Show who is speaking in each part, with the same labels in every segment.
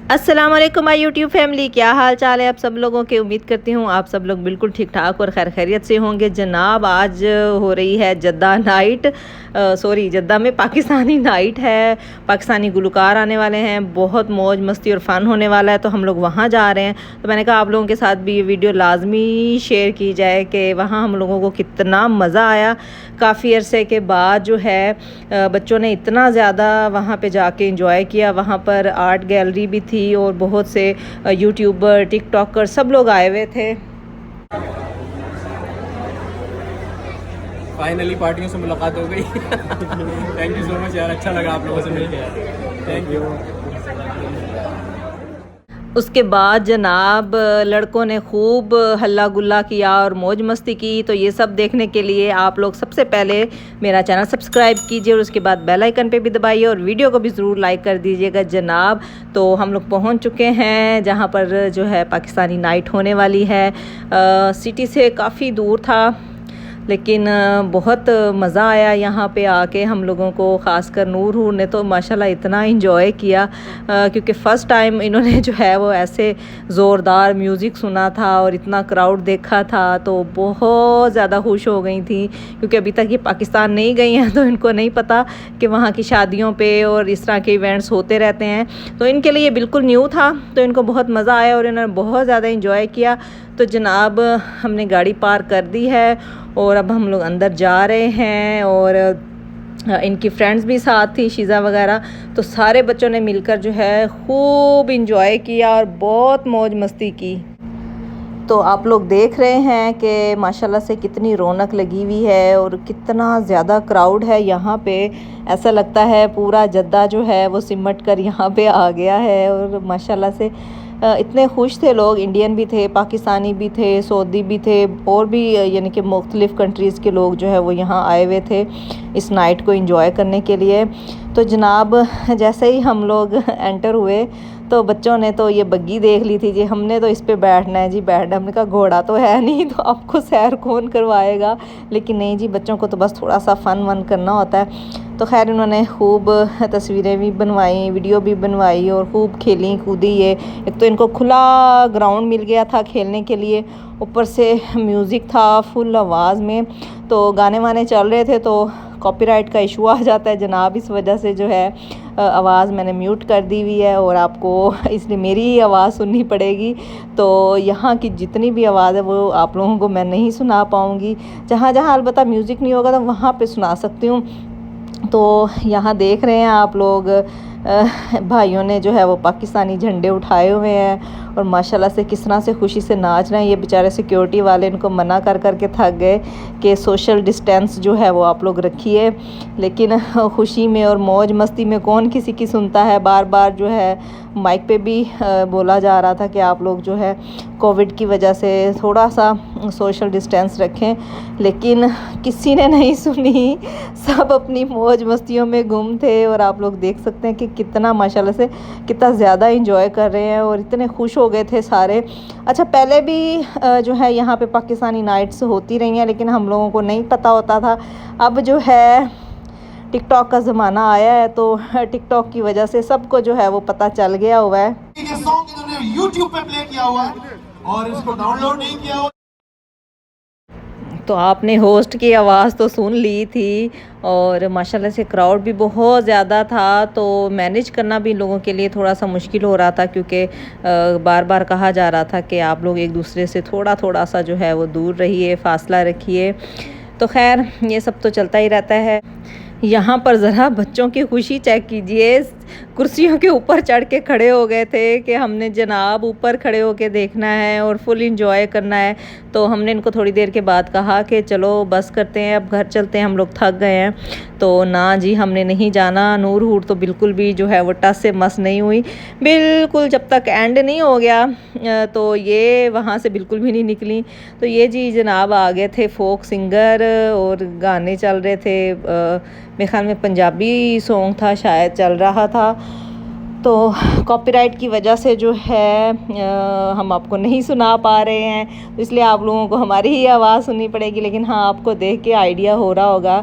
Speaker 1: अस्सलाम वालेकुम my YouTube family, क्या हाल चाल है आप सब लोगों के। उम्मीद करती हूँ आप सब लोग बिल्कुल ठीक ठाक और खैर खैरियत से होंगे। जनाब आज हो रही है जद्दा नाइट, जद्दा में पाकिस्तानी नाइट है। पाकिस्तानी गुलकार आने वाले हैं, बहुत मौज मस्ती और फ़न होने वाला है, तो हम लोग वहाँ जा रहे हैं। तो मैंने कहा आप लोगों के साथ भी ये वीडियो लाजमी शेयर की जाए कि वहाँ हम लोगों को कितना मज़ा आया। काफ़ी अरसे के बाद जो है बच्चों ने इतना ज़्यादा वहाँ पे जाके इंजॉय किया। वहाँ पर आर्ट गैलरी भी थी और बहुत से यूट्यूबर टिकटॉकर सब लोग आए हुए थे।
Speaker 2: फाइनली पार्टियों से मुलाकात हो गई। थैंक यू सो मच यार, अच्छा लगा आप लोगों से मिलकर। Thank you.
Speaker 1: उसके बाद जनाब लड़कों ने खूब हल्ला गुल्ला किया और मौज मस्ती की। तो ये सब देखने के लिए आप लोग सबसे पहले मेरा चैनल सब्सक्राइब कीजिए और उसके बाद बेल आइकन पे भी दबाइए और वीडियो को भी ज़रूर लाइक कर दीजिएगा जनाब। तो हम लोग पहुंच चुके हैं जहां पर जो है पाकिस्तानी नाइट होने वाली है। सिटी से काफ़ी दूर था लेकिन बहुत मज़ा आया यहाँ पे आके हम लोगों को। ख़ासकर नूर ने तो माशाल्लाह इतना इंजॉय किया क्योंकि फ़र्स्ट टाइम इन्होंने जो है वो ऐसे ज़ोरदार म्यूज़िक सुना था और इतना क्राउड देखा था, तो बहुत ज़्यादा खुश हो गई थी। क्योंकि अभी तक ये पाकिस्तान नहीं गई हैं तो इनको नहीं पता कि वहाँ की शादियों पर और इस तरह के इवेंट्स होते रहते हैं। तो इनके लिए बिल्कुल न्यू था, तो इनको बहुत मज़ा आया और इन्होंने बहुत ज़्यादा इंजॉय किया। तो जनाब हमने गाड़ी पार्क कर दी है और अब हम लोग अंदर जा रहे हैं और इनकी फ्रेंड्स भी साथ थी, शीज़ा वगैरह। तो सारे बच्चों ने मिलकर जो है खूब इंजॉय किया और बहुत मौज मस्ती की। तो आप लोग देख रहे हैं कि माशाल्लाह से कितनी रौनक लगी हुई है और कितना ज़्यादा क्राउड है यहाँ पे। ऐसा लगता है पूरा जद्दा जो है वो सिमट कर यहाँ पे आ गया है। और माशाल्लाह से इतने खुश थे लोग, इंडियन भी थे, पाकिस्तानी भी थे, सऊदी भी थे और भी यानी कि मुख्तलिफ़ कंट्रीज़ के लोग जो है वो यहाँ आए हुए थे इस नाइट को एंजॉय करने के लिए। तो जनाब जैसे ही हम लोग एंटर हुए तो बच्चों ने तो ये बग्गी देख ली थी जी, हमने तो इस पे बैठना है जी, बैठना। हमने कहा घोड़ा तो है नहीं तो आपको सैर कौन करवाएगा, लेकिन नहीं जी, बच्चों को तो बस थोड़ा सा फ़न वन करना होता है। तो खैर इन्होंने खूब तस्वीरें भी बनवाई, वीडियो भी बनवाई और खूब खेली कूदी। ये एक तो इनको खुला ग्राउंड मिल गया था खेलने के लिए, ऊपर से म्यूज़िक था फुल आवाज़ में, तो गाने वाने चल रहे थे तो कॉपीराइट का इशू आ जाता है जनाब। इस वजह से जो है आवाज़ मैंने म्यूट कर दी हुई है और आपको इसलिए मेरी ही आवाज़ सुननी पड़ेगी। तो यहाँ की जितनी भी आवाज़ है वो आप लोगों को मैं नहीं सुना पाऊँगी। जहाँ जहाँ अलबत्ता म्यूज़िक नहीं होगा तो वहाँ पे सुना सकती हूँ। तो यहाँ देख रहे हैं आप लोग भाइयों ने जो है वो पाकिस्तानी झंडे उठाए हुए हैं और माशाल्लाह से किस तरह से खुशी से नाच रहे हैं। ये बेचारे सिक्योरिटी वाले इनको मना कर कर के थक गए कि सोशल डिस्टेंस जो है वो आप लोग रखिए, लेकिन खुशी में और मौज मस्ती में कौन किसी की सुनता है। बार बार जो है माइक पे भी बोला जा रहा था कि आप लोग जो है कोविड की वजह से थोड़ा सा सोशल डिस्टेंस रखें, लेकिन किसी ने नहीं सुनी, सब अपनी मौज मस्तियों में गुम थे। और आप लोग देख सकते हैं कि कितना माशाल्लाह से कितना ज़्यादा इंजॉय कर रहे हैं और इतने खुश हो गए थे सारे। अच्छा, पहले भी जो है यहाँ पे पाकिस्तानी नाइट्स होती रही हैं लेकिन हम लोगों को नहीं पता होता था। अब जो है टिकटॉक का ज़माना आया है तो टिकटॉक की वजह से सबको जो है वो पता चल गया हुआ है।
Speaker 3: ये सॉन्ग इन्होंने YouTube पे प्ले किया हुआ है और इसको डाउनलोड नहीं किया हुआ।
Speaker 1: तो आपने होस्ट की आवाज़ तो सुन ली थी और माशाल्लाह से क्राउड भी बहुत ज़्यादा था, तो मैनेज करना भी लोगों के लिए थोड़ा सा मुश्किल हो रहा था क्योंकि बार बार कहा जा रहा था कि आप लोग एक दूसरे से थोड़ा थोड़ा सा जो है वो दूर रहिए, फासला रखिए। तो खैर ये सब तो चलता ही रहता है। यहाँ पर ज़रा बच्चों की खुशी चेक कीजिए, कुर्सियों के ऊपर चढ़ के खड़े हो गए थे कि हमने जनाब ऊपर खड़े होके देखना है और फुल इंजॉय करना है। तो हमने इनको थोड़ी देर के बाद कहा कि चलो बस करते हैं, अब घर चलते हैं, हम लोग थक गए हैं। तो ना जी, हमने नहीं जाना। नूर तो बिल्कुल भी जो है वो टस से मस नहीं हुई, बिल्कुल जब तक एंड नहीं हो गया तो ये वहाँ से बिल्कुल भी नहीं निकली। तो ये जी जनाब आ गए थे फोक सिंगर और गाने चल रहे थे, मेरे ख्याल में पंजाबी सॉन्ग था शायद चल रहा था। तो कॉपीराइट की वजह से जो है हम आपको नहीं सुना पा रहे हैं, तो इसलिए आप लोगों को हमारी ही आवाज़ सुननी पड़ेगी। लेकिन हाँ, आपको देख के आइडिया हो रहा होगा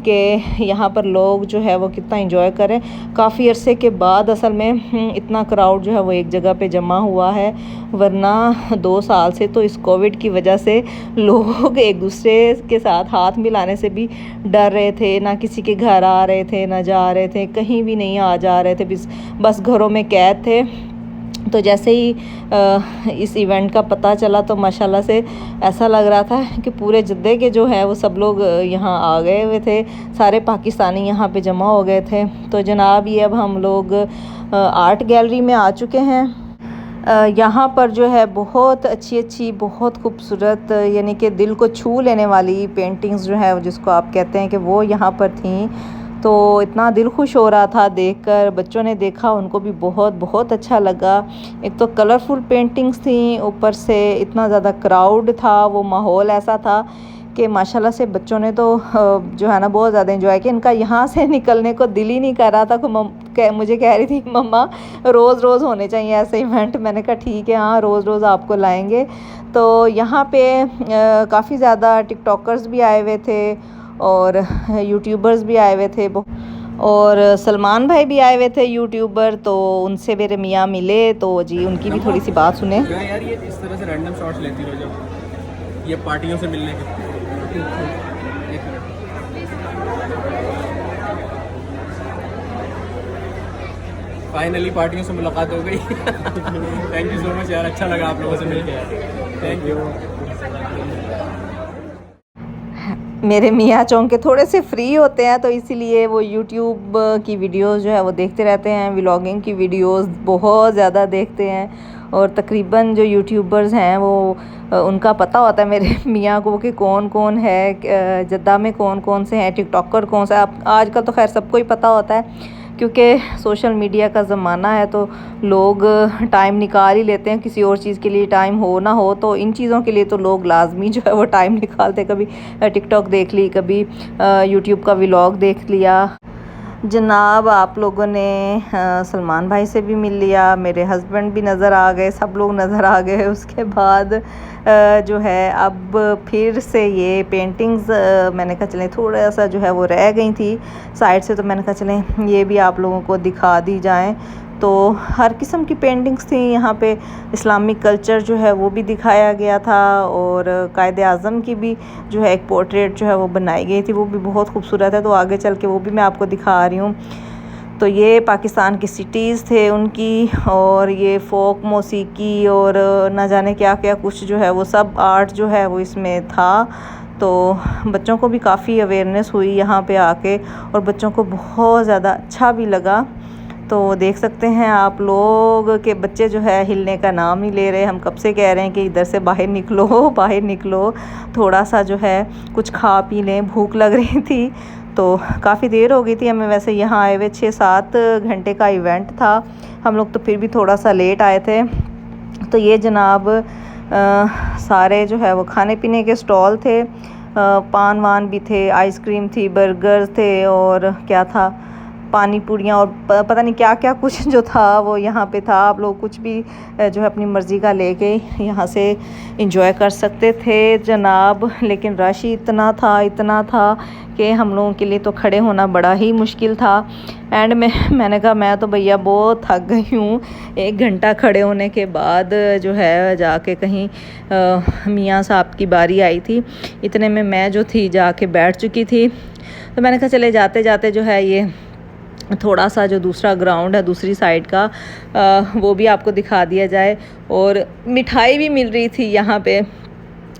Speaker 1: कि यहाँ पर लोग जो है वो कितना एंजॉय करें। काफ़ी अरसे के बाद असल में इतना क्राउड जो है वो एक जगह पे जमा हुआ है, वरना 2 साल से तो इस कोविड की वजह से लोग एक दूसरे के साथ हाथ मिलाने से भी डर रहे थे, ना किसी के घर आ रहे थे, ना जा रहे थे, कहीं भी नहीं आ जा रहे थे, बस घरों में कैद थे। तो जैसे ही इस इवेंट का पता चला तो माशाल्लाह से ऐसा लग रहा था कि पूरे जद्दे के जो है वो सब लोग यहाँ आ गए हुए थे, सारे पाकिस्तानी यहाँ पे जमा हो गए थे। तो जनाब ये अब हम लोग आर्ट गैलरी में आ चुके हैं। यहाँ पर जो है बहुत अच्छी बहुत खूबसूरत यानी कि दिल को छू लेने वाली पेंटिंग्स जो है जिसको आप कहते हैं कि वो यहाँ पर थी। तो इतना दिल खुश हो रहा था देखकर, बच्चों ने देखा उनको भी बहुत अच्छा लगा। एक तो कलरफुल पेंटिंग्स थी, ऊपर से इतना ज़्यादा क्राउड था, वो माहौल ऐसा था कि माशाल्लाह से बच्चों ने तो जो है ना बहुत ज़्यादा एंजॉय किया। इनका यहाँ से निकलने को दिल ही नहीं कर रहा था। मुझे कह रही थी मम्मा रोज़ होने चाहिए ऐसे इवेंट। मैंने कहा ठीक है, हाँ रोज़ आपको लाएंगे। तो यहाँ पे काफ़ी ज़्यादा टिकटॉकर्स भी आए हुए थे और यूट्यूबर्स भी आए हुए थे, और सलमान भाई भी आए हुए थे यूट्यूबर। तो उनसे मेरे मियाँ मिले, तो जी उनकी भी थोड़ी सी बात सुने।
Speaker 2: यार ये इस तरह से रैंडम शॉट्स लेती रहो जब ये पार्टियों से मिलने के। फाइनली पार्टियों से मुलाकात हो गई। थैंक यू सो मच यार, अच्छा लगा आप लोगों से मिलकर यार, थैंक यू।
Speaker 1: मेरे मियाँ चौंके थोड़े से फ्री होते हैं, तो इसीलिए वो यूट्यूब की वीडियोस जो है वो देखते रहते हैं, व्लॉगिंग की वीडियोस बहुत ज़्यादा देखते हैं। और तकरीबन जो यूट्यूबर्स हैं वो उनका पता होता है मेरे मियाँ को कि कौन कौन है जद्दा में, कौन कौन से हैं टिकटॉकर, कौन सा। आजकल तो खैर सबको ही पता होता है क्योंकि सोशल मीडिया का ज़माना है, तो लोग टाइम निकाल ही लेते हैं। किसी और चीज़ के लिए टाइम हो ना हो, तो इन चीज़ों के लिए तो लोग लाजमी जो है वो टाइम निकालते। कभी टिकटॉक देख ली, कभी यूट्यूब का व्लॉग देख लिया। जनाब आप लोगों ने सलमान भाई से भी मिल लिया, मेरे हस्बैंड भी नज़र आ गए, सब लोग नज़र आ गए। उसके बाद जो है अब फिर से ये पेंटिंग्स मैंने कहा चलें थोड़ा सा जो है वो रह गई थी साइड से, तो मैंने कहा चलें ये भी आप लोगों को दिखा दी जाएं। तो हर किस्म की पेंटिंग्स थी यहाँ पे, इस्लामिक कल्चर जो है वो भी दिखाया गया था, और कायदे आज़म की भी जो है एक पोर्ट्रेट जो है वो बनाई गई थी, वो भी बहुत खूबसूरत है। तो आगे चल के वो भी मैं आपको दिखा रही हूँ। तो ये पाकिस्तान की सिटीज़ थे उनकी, और ये फोक मौसीकी और ना जाने क्या क्या कुछ जो है वो सब आर्ट जो है वो इसमें था। तो बच्चों को भी काफ़ी अवेयरनेस हुई यहाँ पे आके, और बच्चों को बहुत ज़्यादा अच्छा भी लगा। तो देख सकते हैं आप लोग के बच्चे जो है हिलने का नाम नहीं ले रहे। हम कब से कह रहे हैं कि इधर से बाहर निकलो, थोड़ा सा जो है कुछ खा पी लें, भूख लग रही थी। तो काफ़ी देर हो गई थी हमें, वैसे यहाँ आए हुए 6-7 घंटे का इवेंट था, हम लोग तो फिर भी थोड़ा सा लेट आए थे। तो ये जनाब सारे जो है वो खाने पीने के स्टॉल थे, पान वान भी थे, आइसक्रीम थी, बर्गर थे, और क्या था पानी पूरियाँ, और पता नहीं क्या क्या कुछ जो था वो यहाँ पे था। आप लोग कुछ भी जो है अपनी मर्ज़ी का लेके यहाँ से इंजॉय कर सकते थे जनाब। लेकिन रश ही इतना था कि हम लोगों के लिए तो खड़े होना बड़ा ही मुश्किल था। एंड में मैंने कहा मैं तो भैया बहुत थक गई हूँ, 1 घंटा खड़े होने के बाद जो है जाके कहीं मियाँ साहब की बारी आई थी, इतने में मैं जो थी जाके बैठ चुकी थी। तो मैंने कहा चले जाते जाते जो है ये थोड़ा सा जो दूसरा ग्राउंड है दूसरी साइड का वो भी आपको दिखा दिया जाए। और मिठाई भी मिल रही थी यहाँ पे,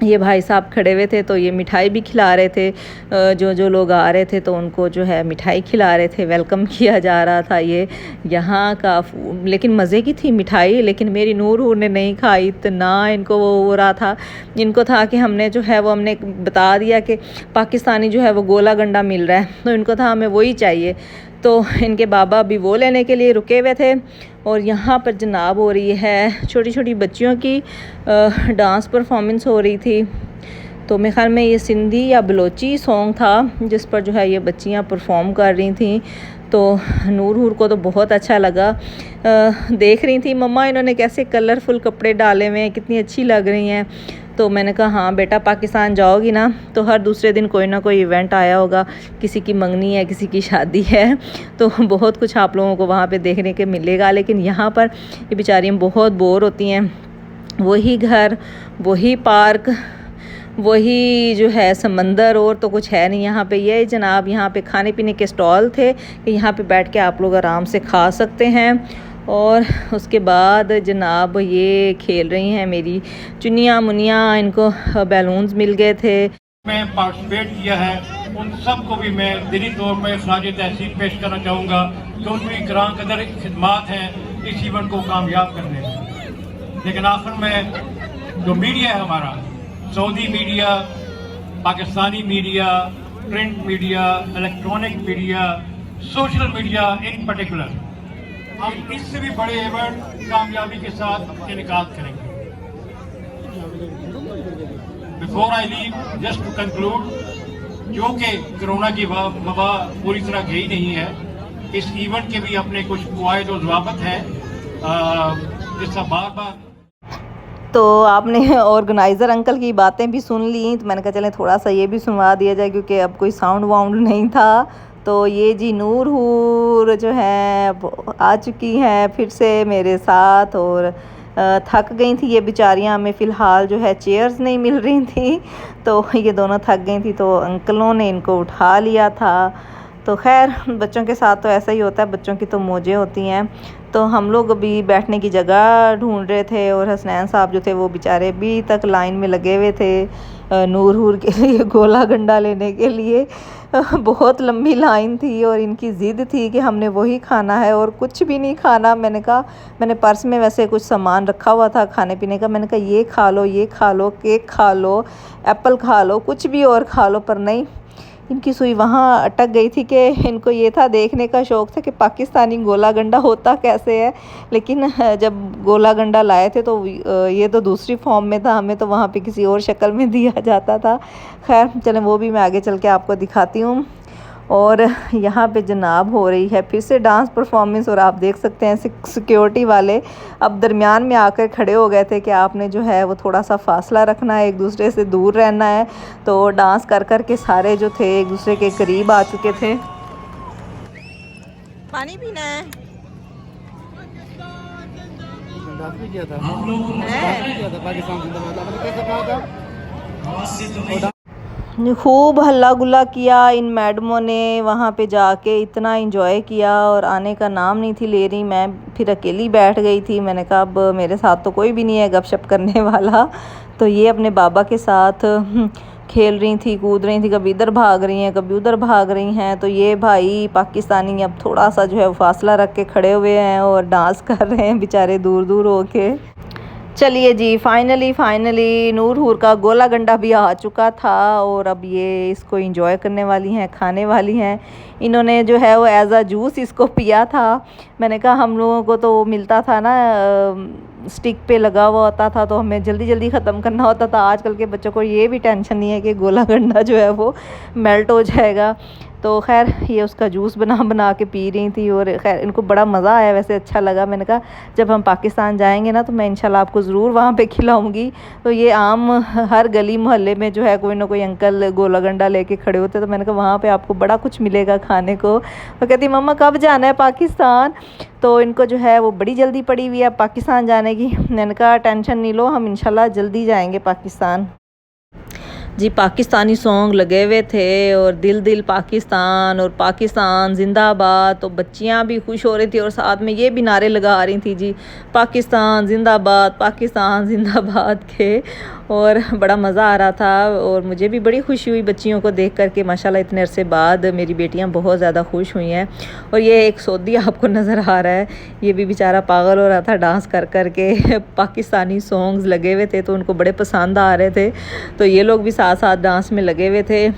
Speaker 1: ये भाई साहब खड़े हुए थे तो ये मिठाई भी खिला रहे थे। जो लोग आ रहे थे तो उनको जो है मिठाई खिला रहे थे, वेलकम किया जा रहा था। ये यहाँ का लेकिन मज़े की थी मिठाई, लेकिन मेरी नूर ने नहीं खाई, इतना इनको वो हो रहा था। इनको था कि हमने बता दिया कि पाकिस्तानी जो है वो गोला गंडा मिल रहा है, तो इनको था हमें वही चाहिए। तो इनके बाबा भी वो लेने के लिए रुके हुए थे। और यहाँ पर जनाब हो रही है छोटी छोटी बच्चियों की डांस परफॉर्मेंस हो रही थी। तो मेरे ख्याल में ये सिंधी या बलोची सॉन्ग था जिस पर जो है ये बच्चियाँ परफॉर्म कर रही थी। तो नूर को तो बहुत अच्छा लगा, देख रही थी मम्मा इन्होंने कैसे कलरफुल कपड़े डाले हुए हैं, कितनी अच्छी लग रही हैं। तो मैंने कहा हाँ बेटा पाकिस्तान जाओगी ना तो हर दूसरे दिन कोई ना कोई इवेंट आया होगा, किसी की मंगनी है, किसी की शादी है, तो बहुत कुछ आप लोगों को वहाँ पे देखने के मिलेगा। लेकिन यहाँ पर ये बेचारियाँ बहुत बोर होती हैं, वही घर, वही पार्क, वही जो है समंदर, और तो कुछ है नहीं यहाँ पे। ये जनाब यहाँ पे खाने पीने के स्टॉल थे कि यहाँ पे बैठ के आप लोग आराम से खा सकते हैं। और उसके बाद जनाब ये खेल रही हैं मेरी चुनिया मुनिया, इनको बैलून्स मिल गए थे।
Speaker 4: मैं पार्टिसिपेट किया है, उन सब को भी मैं दिली तौर पर खराज तहसीन पेश करना चाहूँगा कि उनकी ग्रां कदर खिदमात हैं इस इवेंट को कामयाब करने में। लेकिन आखिर में जो मीडिया है हमारा, Saudi media, Pakistani media, print media, electronic media, social media इन पर्टिकुलर, हम इससे भी बड़े इवेंट कामयाबी के साथ इनेकाद करेंगे। Before I leave, just to conclude, क्योंकि कोरोना की वबा पूरी तरह गई नहीं है, इस इवेंट के भी अपने कुछ कवायद और ज़वाबित हैं जिसका बार बार।
Speaker 1: तो आपने ऑर्गेनाइज़र अंकल की बातें भी सुन ली, तो मैंने कहा चलें थोड़ा सा ये भी सुनवा दिया जाए, क्योंकि अब कोई साउंड वाउंड नहीं था। तो ये जी नूर हूर जो है आ चुकी हैं फिर से मेरे साथ, और थक गई थी ये बेचारियाँ, हमें फ़िलहाल जो है चेयर्स नहीं मिल रही थी, तो ये दोनों थक गई थी, तो अंकलों ने इनको उठा लिया था। तो खैर बच्चों के साथ तो ऐसा ही होता है, बच्चों की तो मौजें होती हैं। तो हम लोग अभी बैठने की जगह ढूंढ रहे थे, और हसनैन साहब जो थे वो बेचारे अभी तक लाइन में लगे हुए थे नूर हूर के लिए गोला गंडा लेने के लिए। बहुत लंबी लाइन थी और इनकी ज़िद थी कि हमने वही खाना है और कुछ भी नहीं खाना। मैंने कहा, मैंने पर्स में वैसे कुछ सामान रखा हुआ था खाने पीने का, मैंने कहा ये खा लो, ये खा लो, केक खा लो, एप्पल खा लो, कुछ भी और खा लो, पर नहीं, इनकी सुई वहाँ अटक गई थी कि इनको ये था, देखने का शौक़ था कि पाकिस्तानी गोला गंडा होता कैसे है। लेकिन जब गोला गंडा लाए थे तो ये तो दूसरी फॉर्म में था, हमें तो वहाँ पे किसी और शक्ल में दिया जाता था। खैर चलें वो भी मैं आगे चल के आपको दिखाती हूँ। और यहाँ पे जनाब हो रही है फिर से डांस परफॉर्मेंस, और आप देख सकते हैं सिक्योरिटी वाले अब दरमियान में आकर खड़े हो गए थे कि आपने जो है वो थोड़ा सा फासला रखना है, एक दूसरे से दूर रहना है। तो डांस कर कर के सारे जो थे एक दूसरे के करीब आ चुके थे। पानी पीना है, खूब हल्ला गुल्ला किया इन मैडमों ने, वहाँ पे जाके इतना एंजॉय किया और आने का नाम नहीं थी ले रही। मैं फिर अकेली बैठ गई थी, मैंने कहा अब मेरे साथ तो कोई भी नहीं है गपशप करने वाला। तो ये अपने बाबा के साथ खेल रही थी, कूद रही थी, कभी इधर भाग रही हैं, कभी उधर भाग रही हैं। तो ये भाई पाकिस्तानी अब थोड़ा सा जो है फासला रख के खड़े हुए हैं और डांस कर रहे हैं बेचारे दूर दूर होके। चलिए जी, फाइनली नूर हूर का गोला गंडा भी आ चुका था, और अब ये इसको एंजॉय करने वाली हैं, खाने वाली हैं। इन्होंने जो है वो एज अ जूस इसको पिया था। मैंने कहा हम लोगों को तो मिलता था ना, स्टिक पे लगा हुआ होता था, तो हमें जल्दी जल्दी ख़त्म करना होता था। आजकल के बच्चों को ये भी टेंशन नहीं है कि गोला गंडा जो है वो मेल्ट हो जाएगा। तो खैर ये उसका जूस बना के पी रही थी, और खैर इनको बड़ा मज़ा आया, वैसे अच्छा लगा। मैंने कहा जब हम पाकिस्तान जाएंगे ना तो मैं इंशाल्लाह आपको ज़रूर वहाँ पे खिलाऊंगी। तो ये आम हर गली मोहल्ले में जो है कोई ना कोई अंकल गोला गंडा लेके खड़े होते, तो मैंने कहा वहाँ पे आपको बड़ा कुछ मिलेगा खाने को। तो कहती मम्मा कब जाना है पाकिस्तान? तो इनको जो है वो बड़ी जल्दी पड़ी हुई है पाकिस्तान जाने की। मैंने कहा टेंशन नहीं लो, हम इंशाल्लाह जल्दी जाएंगे पाकिस्तान। जी पाकिस्तानी सॉन्ग लगे हुए थे, और दिल दिल पाकिस्तान और पाकिस्तान जिंदाबाद। तो बच्चियां भी खुश हो रही थी और साथ में ये भी नारे लगा रही थी जी पाकिस्तान जिंदाबाद, पाकिस्तान जिंदाबाद के, और बड़ा मज़ा आ रहा था। और मुझे भी बड़ी खुशी हुई बच्चियों को देख कर के, माशाल्लाह इतने अरसे बाद मेरी बेटियां बहुत ज़्यादा खुश हुई हैं। और ये एक सऊदी आपको नज़र आ रहा है, ये भी बेचारा पागल हो रहा था डांस कर कर के। पाकिस्तानी सॉन्ग्स लगे हुए थे तो उनको बड़े पसंद आ रहे थे, तो ये लोग भी साथ साथ डांस में लगे हुए थे।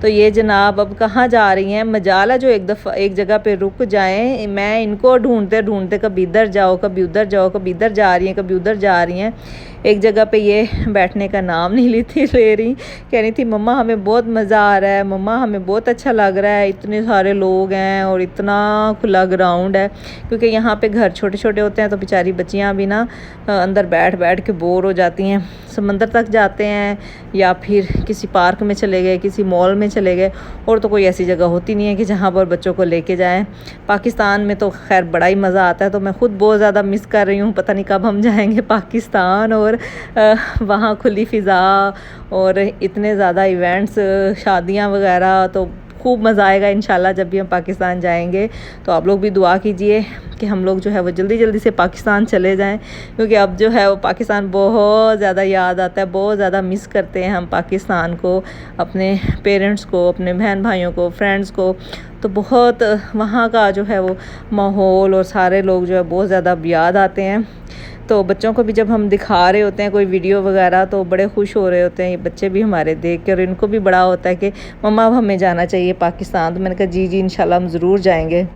Speaker 1: तो ये जनाब अब कहाँ जा रही हैं, मजाला जो एक जगह पे रुक जाएं। मैं इनको ढूंढते ढूंढते कभी इधर जाओ कभी उधर जाओ, कभी इधर जा रही हैं कभी उधर जा रही हैं। एक जगह पे ये बैठने का नाम नहीं ले रही, कह रही थी मम्मा हमें बहुत मज़ा आ रहा है, मम्मा हमें बहुत अच्छा लग रहा है, इतने सारे लोग हैं और इतना खुला ग्राउंड है। क्योंकि यहाँ पे घर छोटे छोटे होते हैं तो बेचारी बच्चियाँ भी ना अंदर बैठ बैठ के बोर हो जाती हैं। समंदर तक जाते हैं या फिर किसी पार्क में चले गए, किसी मॉल में चले गए, और तो कोई ऐसी जगह होती नहीं है कि जहाँ पर बच्चों को लेके जाएं। पाकिस्तान में तो खैर बड़ा ही मज़ा आता है, तो मैं ख़ुद बहुत ज़्यादा मिस कर रही हूँ। पता नहीं कब हम जाएंगे पाकिस्तान, और वहाँ खुली फ़िज़ा और इतने ज़्यादा इवेंट्स, शादियाँ वगैरह, तो खूब मज़ा आएगा इंशाल्लाह जब भी हम पाकिस्तान जाएंगे। तो आप लोग भी दुआ कीजिए कि हम लोग जो है वो जल्दी जल्दी से पाकिस्तान चले जाएं, क्योंकि अब जो है वो पाकिस्तान बहुत ज़्यादा याद आता है, बहुत ज़्यादा मिस करते हैं हम पाकिस्तान को, अपने पेरेंट्स को, अपने बहन भाइयों को, फ्रेंड्स को। तो बहुत वहाँ का जो है वो माहौल और सारे लोग जो है बहुत ज़्यादा याद आते हैं। तो बच्चों को भी जब हम दिखा रहे होते हैं कोई वीडियो वगैरह तो बड़े खुश हो रहे होते हैं ये बच्चे भी हमारे देख के, और इनको भी बड़ा होता है कि मम्मा अब हमें जाना चाहिए पाकिस्तान। तो मैंने कहा जी इंशाल्लाह हम ज़रूर जाएंगे।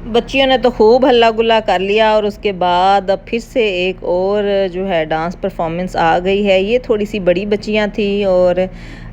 Speaker 1: बच्चियों ने तो खूब हल्ला गुल्ला कर लिया, और उसके बाद अब फिर से एक और जो है डांस परफॉर्मेंस आ गई है। ये थोड़ी सी बड़ी बच्चियां थी, और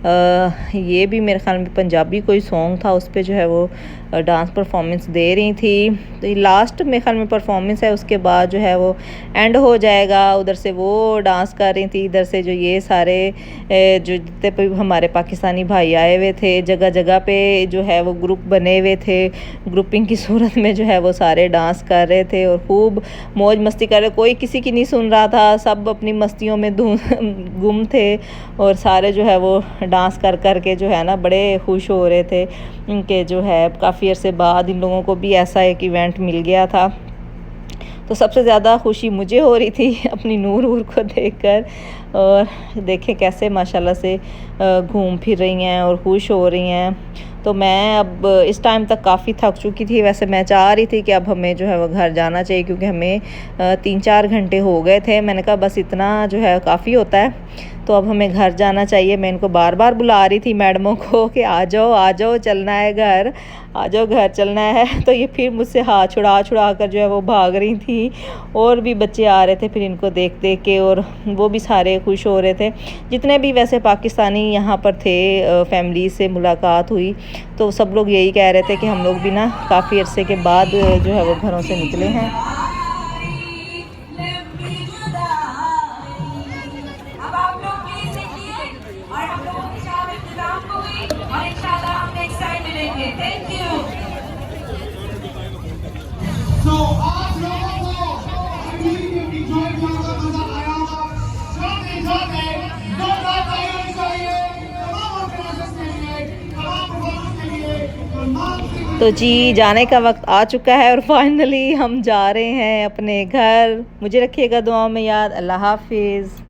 Speaker 1: ये भी मेरे ख्याल में पंजाबी कोई सॉन्ग था, उस पर जो है वो डांस परफॉर्मेंस दे रही थी। तो ये लास्ट मेरे ख्याल में परफॉर्मेंस है, उसके बाद जो है वो एंड हो जाएगा। उधर से वो डांस कर रही थी, इधर से जो ये सारे जो जितने भी हमारे पाकिस्तानी भाई आए हुए थे, जगह जगह पे जो है वो ग्रुप बने हुए थे, ग्रुपिंग की सूरत में जो है वो सारे डांस कर रहे थे और खूब मौज मस्ती कर रहे। कोई किसी की नहीं सुन रहा था, सब अपनी मस्तियों में गुम थे, और सारे जो है वो डांस कर कर के जो है ना बड़े खुश हो रहे थे कि जो है काफ़ी अरसे बाद इन लोगों को भी ऐसा एक इवेंट मिल गया था। तो सबसे ज़्यादा खुशी मुझे हो रही थी अपनी नूर को देखकर, और देखें कैसे माशाल्लाह से घूम फिर रही हैं और खुश हो रही हैं। तो मैं अब इस टाइम तक काफ़ी थक चुकी थी। वैसे मैं चाह रही थी कि अब हमें जो है वो घर जाना चाहिए, क्योंकि हमें 3-4 घंटे हो गए थे। मैंने कहा बस इतना जो है काफ़ी होता है, तो अब हमें घर जाना चाहिए। मैं इनको बार बार बुला रही थी मैडमों को कि आ जाओ चलना है घर, आ जाओ घर चलना है। तो ये फिर मुझसे हाथ छुड़ा कर जो है वो भाग रही थी, और भी बच्चे आ रहे थे फिर इनको देख देख के, और वो भी सारे खुश हो रहे थे। जितने भी वैसे पाकिस्तानी यहाँ पर थे, फैमिली से मुलाकात हुई, तो सब लोग यही कह रहे थे कि हम लोग भी ना काफ़ी अरसे के बाद जो है वो घरों से निकले हैं।
Speaker 3: तो आप लोगों को एंजॉय करना मजा आया होगा। जाते दो बात आइए चाहिए तमाम क्लासेस के लिए, तमाम परफॉर्मेंस के लिए।
Speaker 1: तो जी जाने का वक्त आ चुका है, और फाइनली हम जा रहे हैं अपने घर। मुझे रखिएगा दुआओं में याद। अल्लाह हाफिज़।